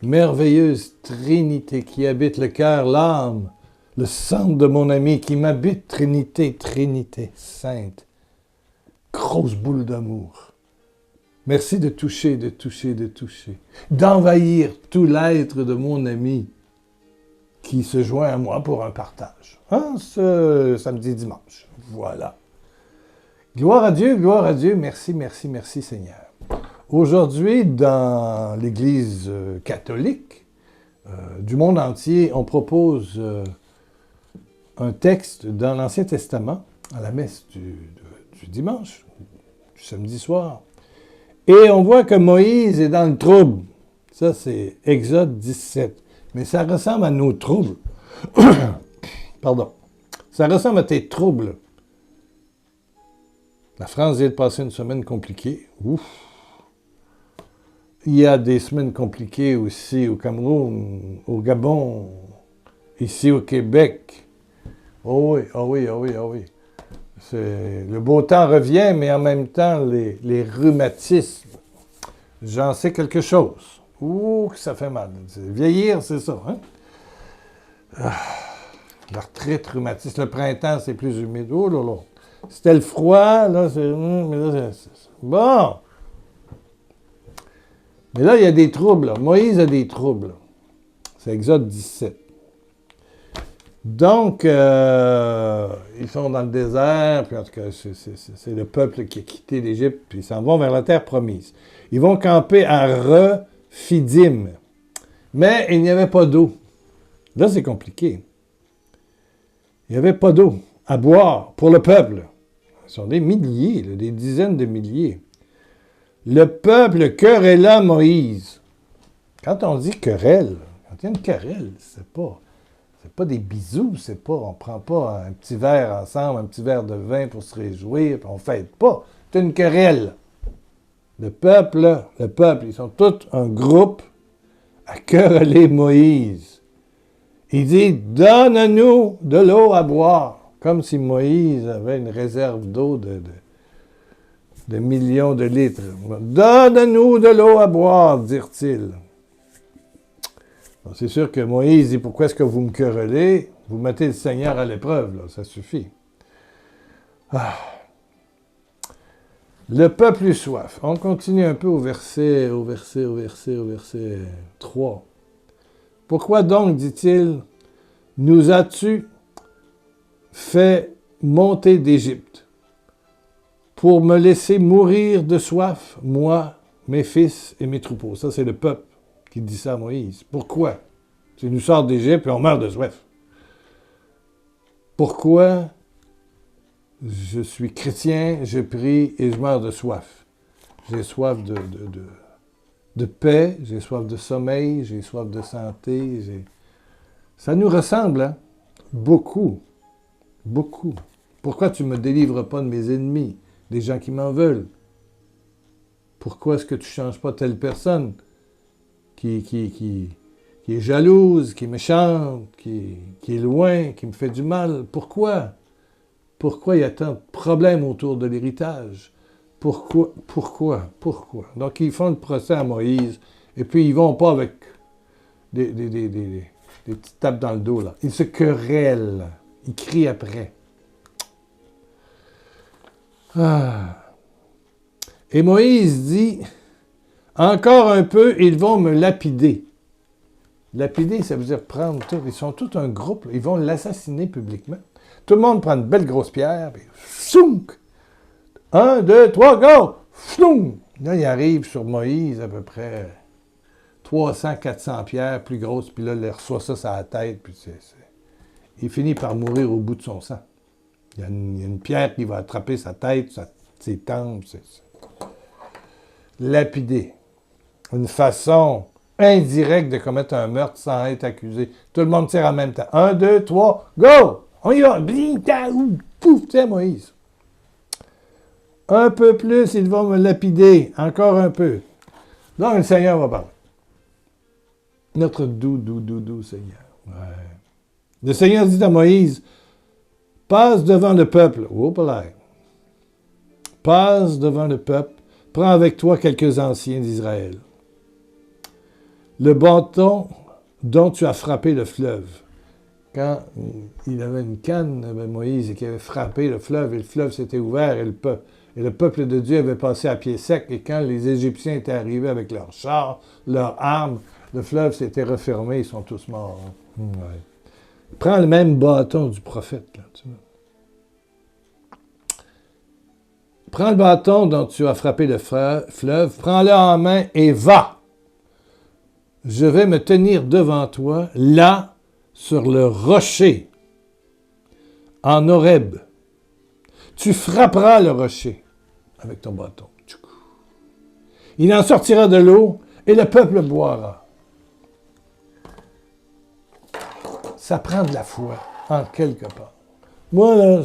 merveilleuse Trinité qui habite le cœur, l'âme, le centre de mon ami, qui m'habite, Trinité, Trinité sainte. Grosse boule d'amour. Merci de toucher, d'envahir tout l'être de mon ami qui se joint à moi pour un partage. Ce samedi, dimanche. Voilà. Gloire à Dieu, merci, merci, merci Seigneur. Aujourd'hui, dans l'Église catholique du monde entier, on propose un texte dans l'Ancien Testament, à la messe du dimanche, du samedi soir. Et on voit que Moïse est dans le trouble. Ça, c'est Exode 17. Mais ça ressemble à nos troubles. Pardon. Ça ressemble à tes troubles. La France vient de passer une semaine compliquée. Ouf! Il y a des semaines compliquées aussi au Cameroun, au Gabon, ici au Québec. Oh oui. Le beau temps revient, mais en même temps, les rhumatismes. J'en sais quelque chose. Ouh, que ça fait mal. Vieillir, c'est ça, hein? L'arthrite, rhumatisme. Le printemps, c'est plus humide. Oh là là. C'était le froid, là, c'est... mais là, c'est bon! Mais là, il y a des troubles. Là. Moïse a des troubles. C'est Exode 17. Donc, ils sont dans le désert, puis en tout cas, c'est le peuple qui a quitté l'Égypte, puis ils s'en vont vers la terre promise. Ils vont camper à Rephidim. Mais il n'y avait pas d'eau. Là, c'est compliqué. Il n'y avait pas d'eau à boire pour le peuple. Ce sont des milliers, là, des dizaines de milliers. Le peuple querella Moïse. Quand on dit querelle, quand il y a une querelle, c'est pas des bisous, on prend pas un petit verre ensemble, un petit verre de vin pour se réjouir, puis on fête pas. C'est une querelle. Le peuple, ils sont tous un groupe à quereller Moïse. Il dit, donne-nous de l'eau à boire. Comme si Moïse avait une réserve d'eau de millions de litres. Donne-nous de l'eau à boire, dirent-ils. Bon, c'est sûr que Moïse dit, pourquoi est-ce que vous me querellez? Vous mettez le Seigneur à l'épreuve, là, ça suffit. Le peuple eut soif. On continue un peu au verset 3. Pourquoi donc, dit-il, nous as-tu fait monter d'Égypte pour me laisser mourir de soif, moi, mes fils et mes troupeaux? Ça, c'est le peuple qui dit ça à Moïse. Pourquoi? Tu nous sors d'Égypte et on meurt de soif. Pourquoi je suis chrétien, je prie et je meurs de soif? J'ai soif de paix, j'ai soif de sommeil, j'ai soif de santé. Ça nous ressemble, hein? Beaucoup. Pourquoi tu ne me délivres pas de mes ennemis, des gens qui m'en veulent? Pourquoi est-ce que tu ne changes pas telle personne qui est jalouse, qui est méchante, qui est loin, qui me fait du mal? Pourquoi? Pourquoi il y a tant de problèmes autour de l'héritage? Pourquoi? Donc, ils font le procès à Moïse, et puis ils ne vont pas avec des petites tapes dans le dos, là. Ils se querellent. Ils crient après. Et Moïse dit, encore un peu, ils vont me lapider. Lapider, ça veut dire prendre tout. Ils sont tout un groupe, là. Ils vont l'assassiner publiquement. Tout le monde prend une belle grosse pierre, puis sounk! 1, 2, 3, go! Floum! Là, il arrive sur Moïse à peu près 300, 400 pierres plus grosses, puis là, il reçoit ça sur la tête, puis il finit par mourir au bout de son sang. Il y a une pierre qui va attraper sa tête, ses tempes, lapidé. Une façon indirecte de commettre un meurtre sans être accusé. Tout le monde tire en même temps. 1, 2, 3, go! On y va! Pouf! Tiens, Moïse. Un peu plus, ils vont me lapider. Encore un peu. Donc, le Seigneur va parler. Notre doux Seigneur. Ouais. Le Seigneur dit à Moïse, passe devant le peuple. Oh, passe devant le peuple. Prends avec toi quelques anciens d'Israël. le bâton dont tu as frappé le fleuve. Quand il avait une canne, Moïse, et qu'il avait frappé le fleuve s'était ouvert, et le peuple de Dieu avait passé à pied sec, et quand les Égyptiens étaient arrivés avec leurs chars, leurs armes, le fleuve s'était refermé, ils sont tous morts. Ouais. Prends le même bâton du prophète, là, tu vois. Prends le bâton dont tu as frappé le fleuve, prends-le en main et va. Je vais me tenir devant toi, là, sur le rocher, en Horeb. Tu frapperas le rocher avec ton bâton. Il en sortira de l'eau et le peuple boira. Ça prend de la foi, en quelque part. Moi, là,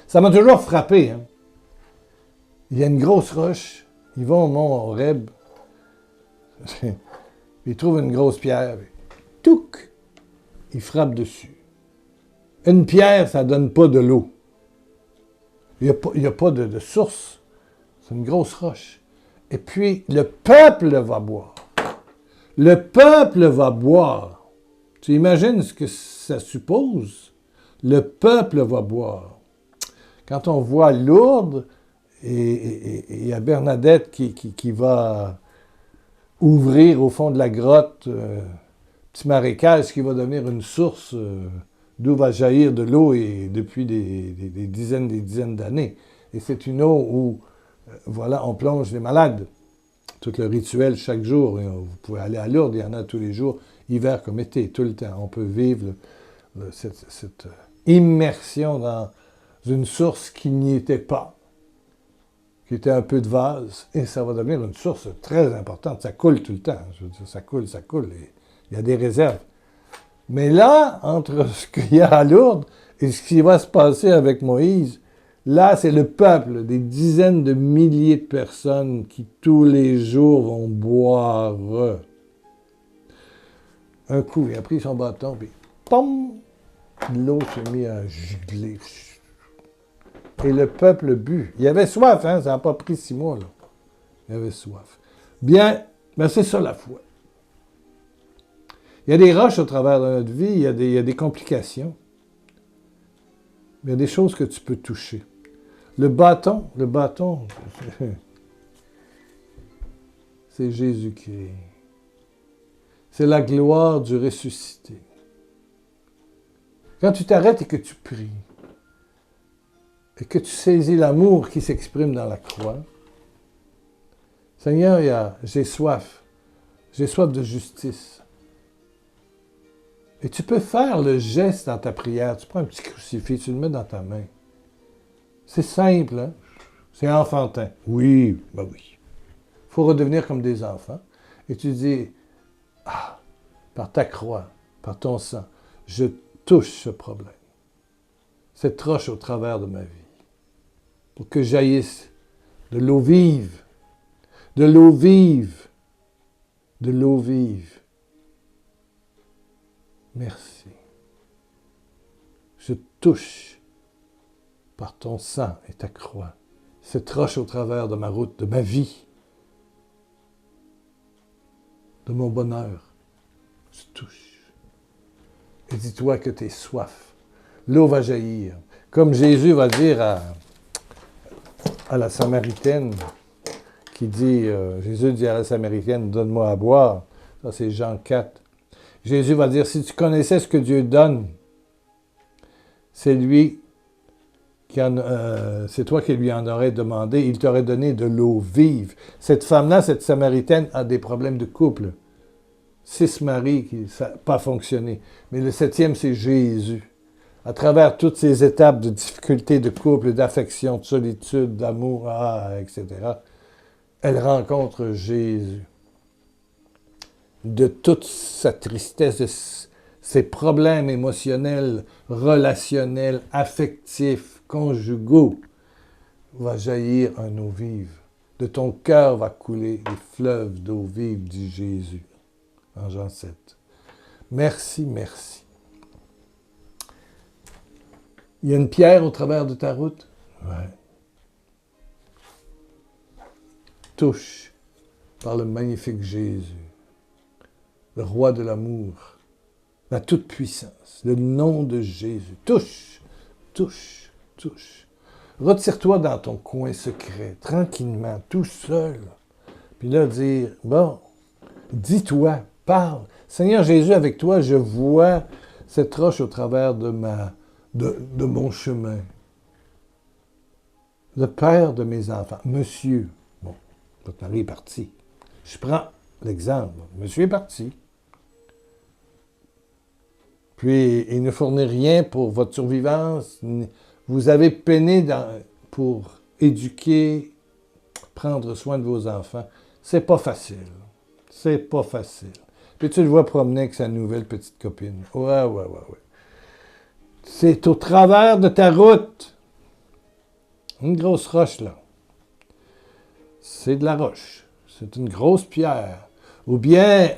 ça m'a toujours frappé. Hein. Il y a une grosse roche. Ils vont au mont Horeb. Ils trouvent une grosse pierre. Touc! Ils frappent dessus. Une pierre, ça ne donne pas de l'eau. Il n'y a pas de source. C'est une grosse roche. Et puis, le peuple va boire. Le peuple va boire. Tu imagines ce que ça suppose? Le peuple va boire. Quand on voit Lourdes, et il y a Bernadette qui va ouvrir au fond de la grotte petit marécage qui va devenir une source d'où va jaillir de l'eau et depuis des dizaines d'années. Et c'est une eau où, voilà, on plonge les malades. Tout le rituel chaque jour. Vous pouvez aller à Lourdes, il y en a tous les jours, hiver comme été, tout le temps. On peut vivre cette immersion dans une source qui n'y était pas, qui était un peu de vase, et ça va devenir une source très importante. Ça coule tout le temps. Je veux dire, ça coule, et il y a des réserves. Mais là, entre ce qu'il y a à Lourdes et ce qui va se passer avec Moïse, là, c'est le peuple, des dizaines de milliers de personnes qui, tous les jours, vont boire. Un coup, il a pris son bâton, puis pom! L'eau s'est mise à gicler. Et le peuple but. Il avait soif, hein? Ça n'a pas pris 6 mois, là. Il avait soif. Bien, ben c'est ça la foi. Il y a des roches au travers de notre vie, il y a des complications. Mais il y a des choses que tu peux toucher. Le bâton, c'est Jésus-Christ. C'est la gloire du ressuscité. Quand tu t'arrêtes et que tu pries, et que tu saisis l'amour qui s'exprime dans la croix, Seigneur, j'ai soif de justice. Et tu peux faire le geste dans ta prière. Tu prends un petit crucifix, tu le mets dans ta main. C'est simple, hein? C'est enfantin. Oui, ben oui. Il faut redevenir comme des enfants. Et tu dis, par ta croix, par ton sang, je touche ce problème. Cette roche au travers de ma vie. Pour que jaillisse de l'eau vive, de l'eau vive, de l'eau vive. Merci. Je touche par ton sang et ta croix cette roche au travers de ma route, de ma vie, de mon bonheur. Je touche. Et dis-toi que tu es soif. L'eau va jaillir. Comme Jésus va dire à la Samaritaine, Jésus dit à la Samaritaine, donne-moi à boire. Ça, c'est Jean 4. Jésus va dire, si tu connaissais ce que Dieu donne, c'est toi qui lui en aurais demandé, il t'aurait donné de l'eau vive. Cette femme-là, cette Samaritaine, a des problèmes de couple. 6 maris qui n'ont pas fonctionné. Mais le 7e, c'est Jésus. À travers toutes ces étapes de difficultés de couple, d'affection, de solitude, d'amour, etc., elle rencontre Jésus. De toute sa tristesse, de ses problèmes émotionnels, relationnels, affectifs, conjugaux, va jaillir une eau vive. De ton cœur va couler des fleuves d'eau vive, dit Jésus, en Jean 7. Merci, merci. Il y a une pierre au travers de ta route? Ouais. Touche par le magnifique Jésus. le roi de l'amour, la toute-puissance, le nom de Jésus. Touche, touche, touche. Retire-toi dans ton coin secret, tranquillement, tout seul. Puis là, dire, bon, dis-toi, parle. Seigneur Jésus, avec toi, je vois cette roche au travers de mon chemin. Le père de mes enfants, monsieur. Bon, votre mari est parti. Je prends l'exemple. Monsieur est parti. Puis, il ne fournit rien pour votre survivance. Vous avez peiné pour éduquer, prendre soin de vos enfants. C'est pas facile. C'est pas facile. Puis tu le vois promener avec sa nouvelle petite copine. Ouais. C'est au travers de ta route. Une grosse roche, là. C'est de la roche. C'est une grosse pierre. Ou bien,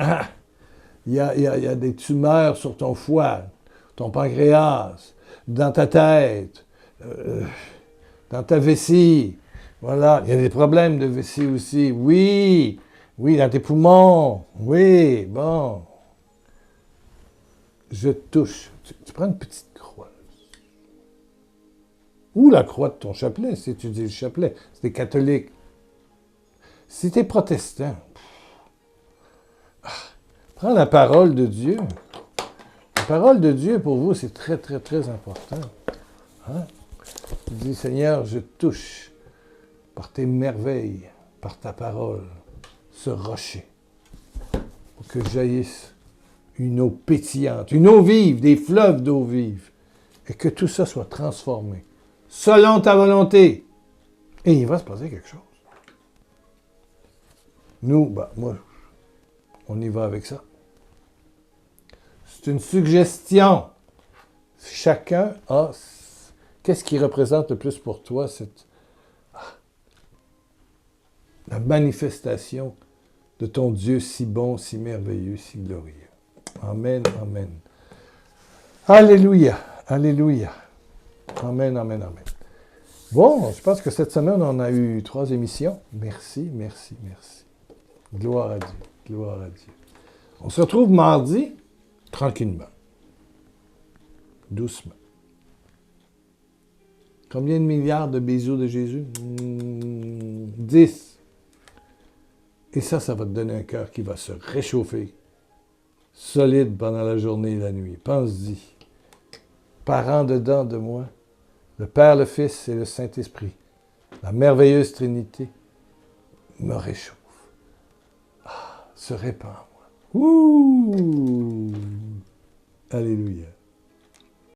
il y a des tumeurs sur ton foie, ton pancréas, dans ta tête, dans ta vessie. Voilà. Il y a des problèmes de vessie aussi. Oui, dans tes poumons. Oui, bon. Je touche. Tu prends une petite croix. Ou la croix de ton chapelet, si tu dis le chapelet. Si t'es catholique. Si t'es protestant, prends la parole de Dieu. La parole de Dieu, pour vous, c'est très, très, très important. Hein? Tu dis, Seigneur, je touche par tes merveilles, par ta parole, ce rocher, pour que jaillisse une eau pétillante, une eau vive, des fleuves d'eau vive, et que tout ça soit transformé, selon ta volonté. Et il va se passer quelque chose. Nous, moi, on y va avec ça. C'est une suggestion. Chacun a... Qu'est-ce qui représente le plus pour toi la manifestation de ton Dieu si bon, si merveilleux, si glorieux. Amen, amen. Alléluia, alléluia. Amen, amen, amen. Bon, je pense que cette semaine, on a eu 3 émissions. Merci. Gloire à Dieu, gloire à Dieu. On se retrouve mardi, tranquillement, doucement. Combien de milliards de bisous de Jésus? 10. Et ça va te donner un cœur qui va se réchauffer, solide pendant la journée et la nuit. Pense-y. Par en dedans de moi, le Père, le Fils et le Saint-Esprit, la merveilleuse Trinité, me réchauffe. Se répand en moi. Ouh! Alléluia.